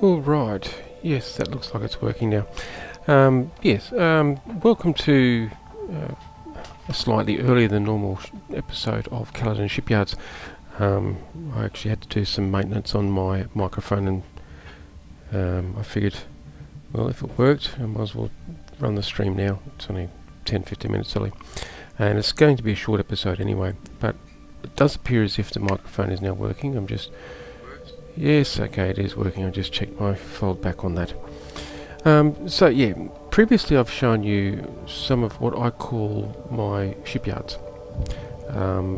All right. Yes, that looks like it's working now. Yes. Welcome to a slightly earlier than normal episode of Calidan Shipyards. I actually had to do some maintenance on my microphone, and I figured, well, if it worked, I might as well run the stream now. It's only 10-15 minutes early, and it's going to be a short episode anyway. But it does appear as if the microphone is now working. Yes, okay, it is working. I just checked my fold back on that. So yeah, previously I've shown you some of what I call my shipyards. Okay,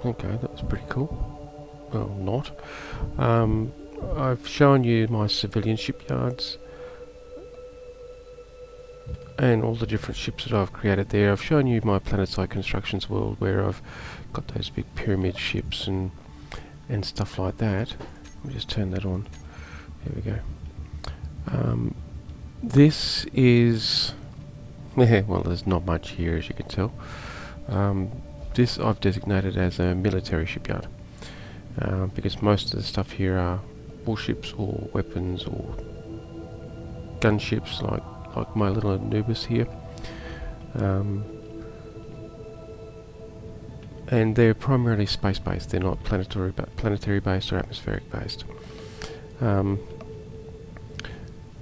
that was pretty cool. Well, not. I've shown you my civilian shipyards and all the different ships that I've created there. I've shown you my planetside constructions world where I've got those big pyramid ships and stuff like that. Let me just turn that on. There we go. This is well, there's not much here, as you can tell. This I've designated as a military shipyard because most of the stuff here are warships or weapons or gunships, like my little Anubis here. And they're primarily space-based. They're not planetary-based or atmospheric-based.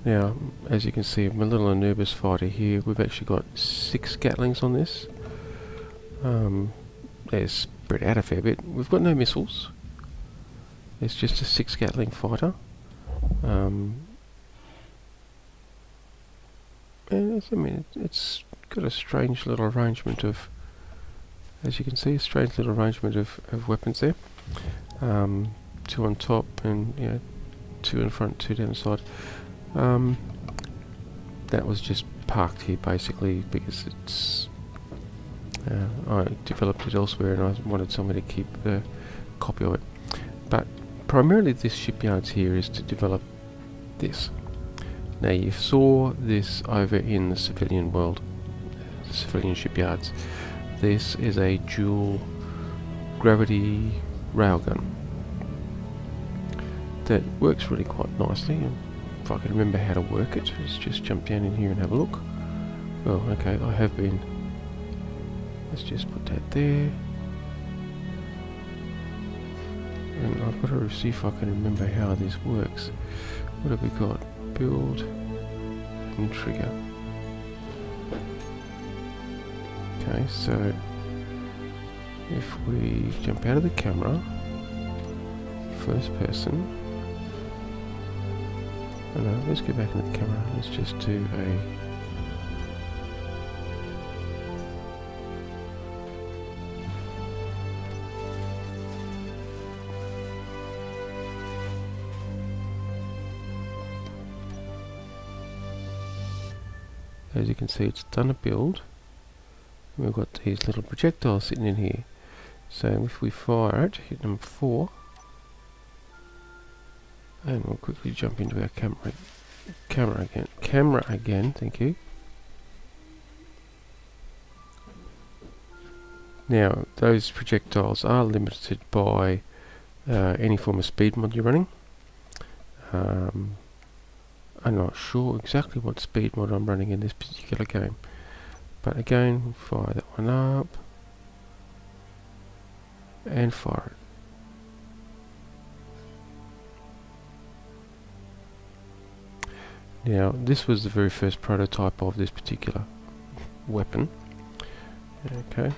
Now, as you can see, my little Anubis fighter here, we've actually got 6 Gatlings on this. They're spread out a fair bit. We've got no missiles. It's just a 6 Gatling fighter. And it's got a strange little arrangement of, as you can see, a strange little arrangement of weapons there. 2 on top and 2 in front, 2 down the side. That was just parked here basically because it's I developed it elsewhere and I wanted somebody to keep a copy of it. But primarily this shipyards here is to develop this. Now you saw this over in the civilian world, the civilian shipyards. This is a dual gravity railgun that works really quite nicely. And if I can remember how to work it, let's just jump down in here and have a look. Oh, okay, I have been. Let's just put that there. And I've got to see if I can remember how this works. What have we got? Build and trigger. Okay, so if we jump out of the camera, first person. Oh no, let's go back into the camera. Let's just do a. As you can see, it's done a build. We've got these little projectiles sitting in here. So if we fire it, hit number 4, and we'll quickly jump into our camera again. Thank you. Now those projectiles are limited by any form of speed mod you're running. I'm not sure exactly what speed mod I'm running in this particular game, but again, fire that one up and fire it. Now this was the very first prototype of this particular weapon. Okay,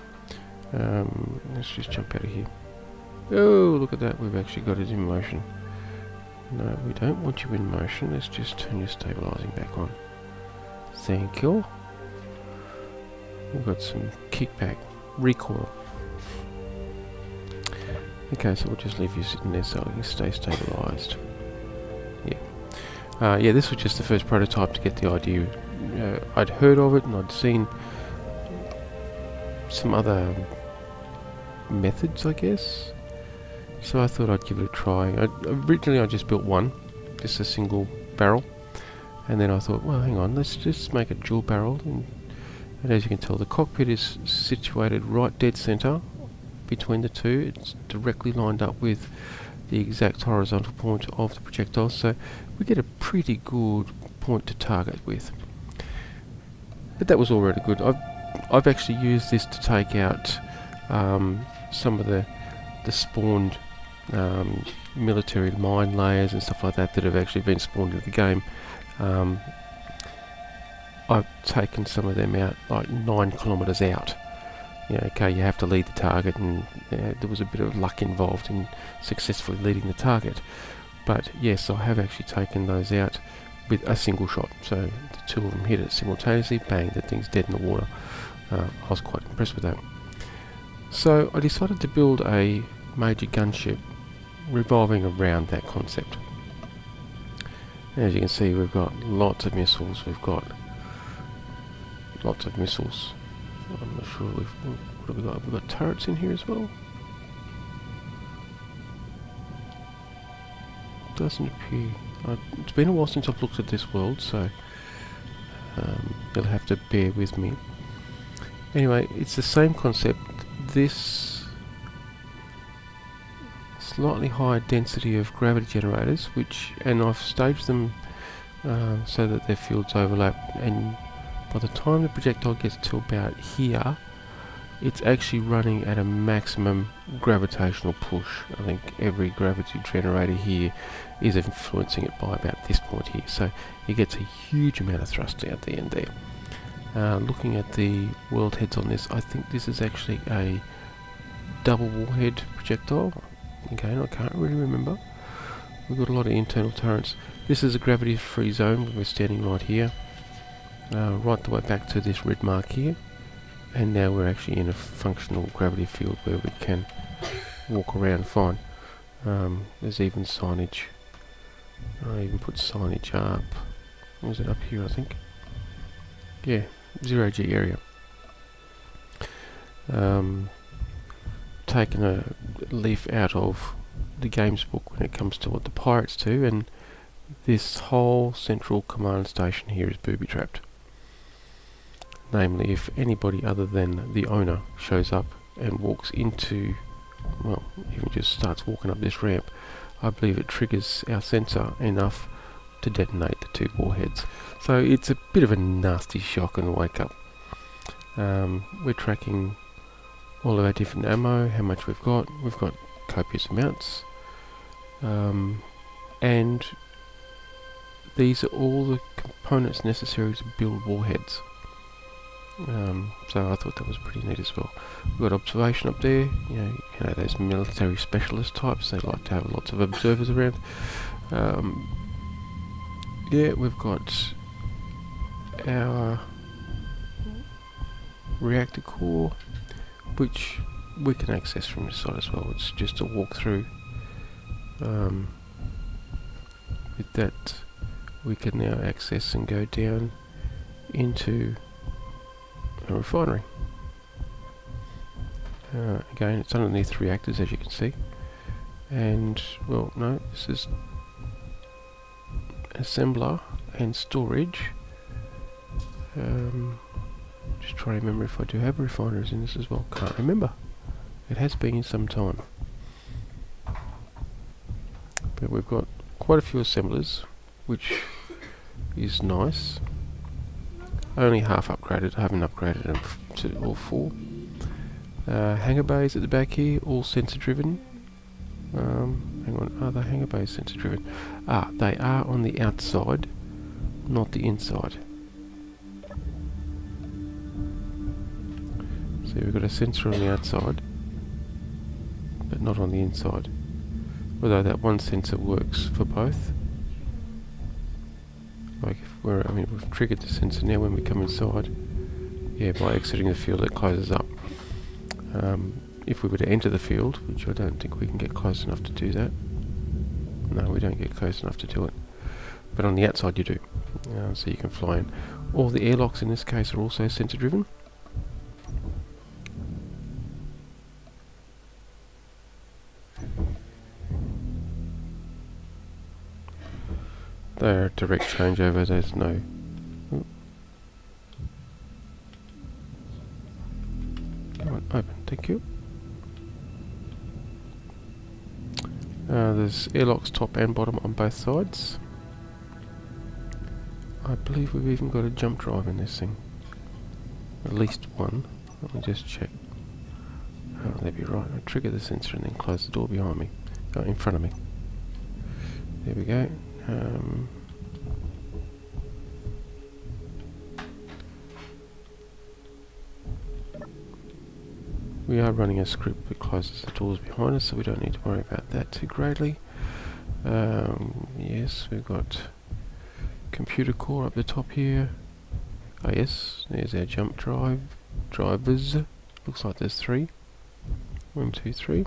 let's just jump out of here. Oh, look at that, we've actually got it in motion. No, we don't want you in motion. Let's just turn your stabilizing back on. Thank you. We've got some kickback recoil. Okay, so we'll just leave you sitting there so you can stay stabilized. Yeah. Yeah, this was just the first prototype to get the idea. I'd heard of it and I'd seen some other methods, I guess. So I thought I'd give it a try. Originally I just built one, just a single barrel, and then I thought, well, hang on, let's just make a dual barrel. And as you can tell, the cockpit is situated right dead center between the two. It's directly lined up with the exact horizontal point of the projectile, so we get a pretty good point to target with. But that was already good. I've actually used this to take out some of the spawned military mine layers and stuff like that have actually been spawned into the game. I've taken some of them out like 9 kilometres out. Okay, you have to lead the target, and there was a bit of luck involved in successfully leading the target. But yes, I have actually taken those out with a single shot. So the 2 of them hit it simultaneously, bang, the thing's dead in the water. I was quite impressed with that. So I decided to build a major gunship revolving around that concept. As you can see, we've got lots of missiles. I'm not sure what have we got? We've got turrets in here as well. Doesn't appear. It's been a while since I've looked at this world, so you'll have to bear with me. Anyway, it's the same concept. This slightly higher density of gravity generators, and I've staged them so that their fields overlap, and by the time the projectile gets to about here, it's actually running at a maximum gravitational push. I think every gravity generator here is influencing it by about this point here, so it gets a huge amount of thrust out the end there. Looking at the world heads on this, I think this is actually a double warhead projectile. Again, I can't really remember. We've got a lot of internal turrets. This is a gravity-free zone. We're standing right here, right the way back to this red mark here, and now we're actually in a functional gravity field where we can walk around fine. There's even signage. I even put signage up. Was it up here, I think? Yeah, 0G area. Taken a leaf out of the games book when it comes to what the pirates do, and this whole central command station here is booby-trapped. Namely, if anybody other than the owner shows up and walks into, well, even just starts walking up this ramp, I believe it triggers our sensor enough to detonate the 2 warheads. So it's a bit of a nasty shock and wake up. We're tracking all of our different ammo, how much we've got. We've got copious amounts. And these are all the components necessary to build warheads. So I thought that was pretty neat as well. We've got observation up there, you know those military specialist types, they like to have lots of observers around. Yeah, we've got our reactor core, which we can access from this side as well. It's just a walk through. With that, we can now access and go down into a refinery. Again, it's underneath reactors, as you can see. And, well, no, this is assembler and storage. Just trying to remember if I do have refineries in this as well. Can't remember. It has been some time. But we've got quite a few assemblers, which is nice. Only half upgraded. I haven't upgraded them to all 4. Hangar bays at the back here, all sensor driven. Hang on, are the hangar bays sensor driven? They are on the outside, not the inside. So we've got a sensor on the outside, but not on the inside. Although that one sensor works for both. Like if we've triggered the sensor now when we come inside. Yeah, by exiting the field it closes up. If we were to enter the field, which I don't think we can get close enough to do that. No, we don't get close enough to do it. But on the outside you do. So you can fly in. All the airlocks in this case are also sensor driven. They're direct changeover, there's no... Come on, open, thank you. There's airlocks top and bottom on both sides. I believe we've even got a jump drive in this thing. At least one. Let me just check. Oh, that'd be right. I trigger the sensor and then close the door behind me. Oh, in front of me. There we go. We are running a script that closes the doors behind us, so we don't need to worry about that too greatly. Yes, we've got computer core up the top here. Oh yes, there's our jump drivers. Looks like there's 3. 1, 2, 3.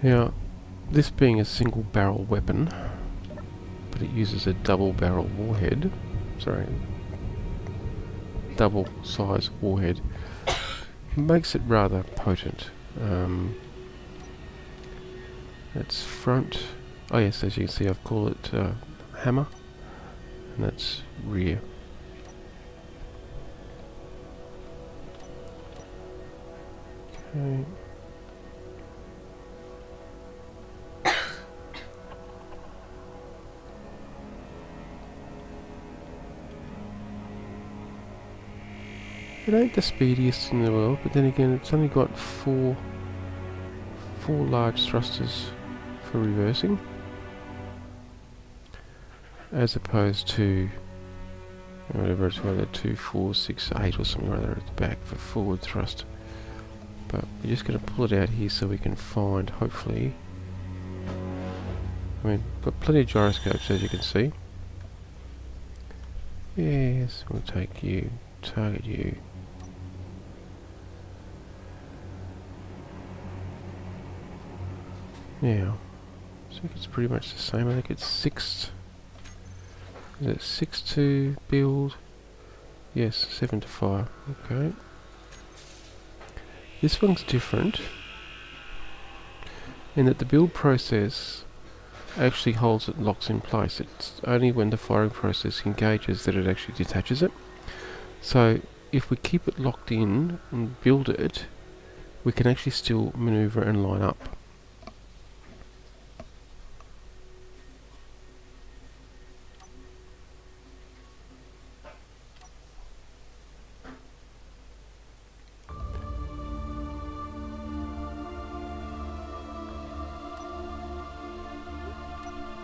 Now, this being a single barrel weapon, but it uses a double barrel warhead. Sorry, double size warhead, makes it rather potent. That's front. Oh yes, as you can see, I've called it hammer, and that's rear. Okay. It ain't the speediest in the world, but then again, it's only got four large thrusters for reversing, as opposed to whatever it's whether 2, 4, 6, 8 or something rather at the back for forward thrust. But we're just going to pull it out here so we can find, hopefully. I mean, got plenty of gyroscopes as you can see. Yes, we'll take you, target you. Now, I think it's pretty much the same. I think it's 6. Is it 6 to build? Yes, 7 to fire. Okay. This one's different in that the build process actually holds it, locks in place. It's only when the firing process engages that it actually detaches it. So if we keep it locked in and build it, we can actually still maneuver and line up.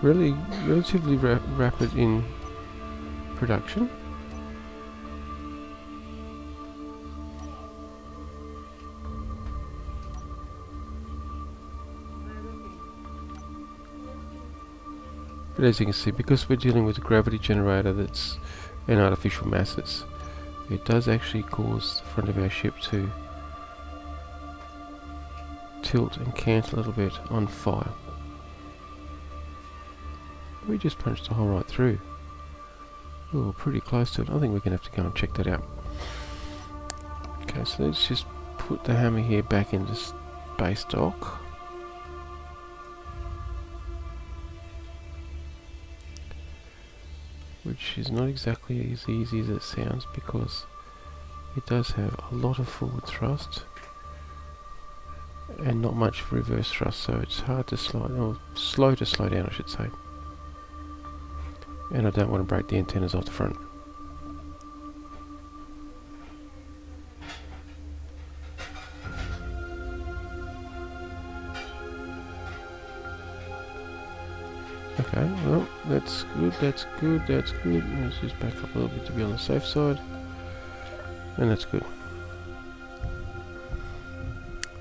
Really, relatively rapid in production. But as you can see, because we're dealing with a gravity generator that's an artificial masses, it does actually cause the front of our ship to tilt and cant a little bit on fire. We just punched a hole right through. Oh, we're pretty close to it. I think we're going to have to go and check that out. Okay, so let's just put the hammer here back into space dock. Which is not exactly as easy as it sounds, because it does have a lot of forward thrust and not much reverse thrust, so it's hard to slow to slow down, I should say. And I don't want to break the antennas off the front. Okay, well, that's good, that's good, that's good. Let's just back up a little bit to be on the safe side. And that's good.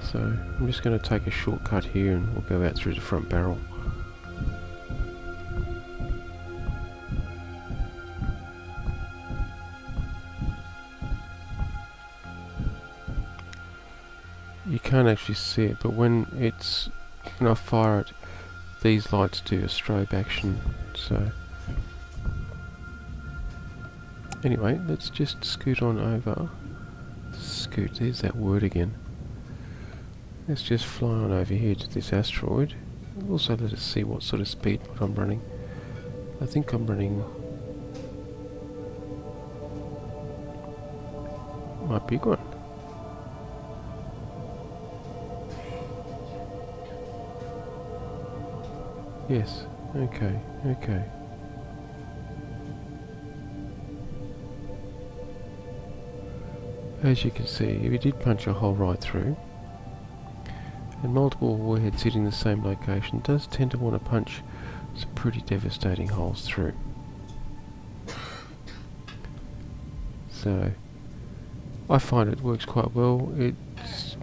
So, I'm just going to take a shortcut here and we'll go out through the front barrel. You can't actually see it, but when I fire it, these lights do a strobe action. So anyway, let's just scoot on over. Scoot, there's that word again. Let's just fly on over here to this asteroid. Also let us see what sort of speed I'm running. I think I'm running my big one. Yes. Okay. Okay. As you can see, if you did punch a hole right through, and multiple warheads hitting the same location, does tend to want to punch some pretty devastating holes through. So I find it works quite well. It's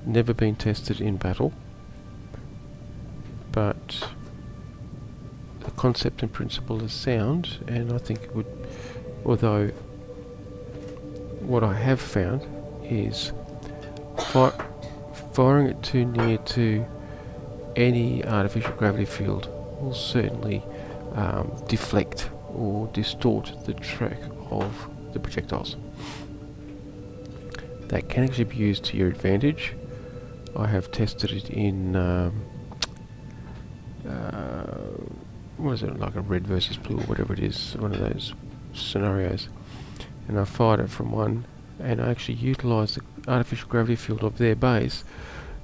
never been tested in battle, but the concept and principle is sound, and I think it would, although what I have found is firing it too near to any artificial gravity field will certainly deflect or distort the track of the projectiles. That can actually be used to your advantage. I have tested it in what is it, like a red versus blue or whatever it is, one of those scenarios, and I fired it from one, and I actually utilised the artificial gravity field of their base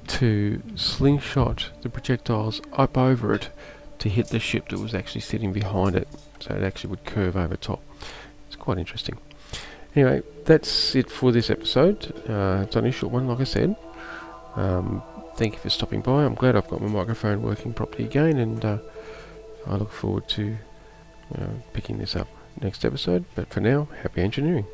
to slingshot the projectiles up over it to hit the ship that was actually sitting behind it, so it actually would curve over top. It's quite interesting. Anyway, that's it for this episode. It's only a short one, like I said. Thank you for stopping by. I'm glad I've got my microphone working properly again, and I look forward to picking this up next episode. But for now, happy engineering.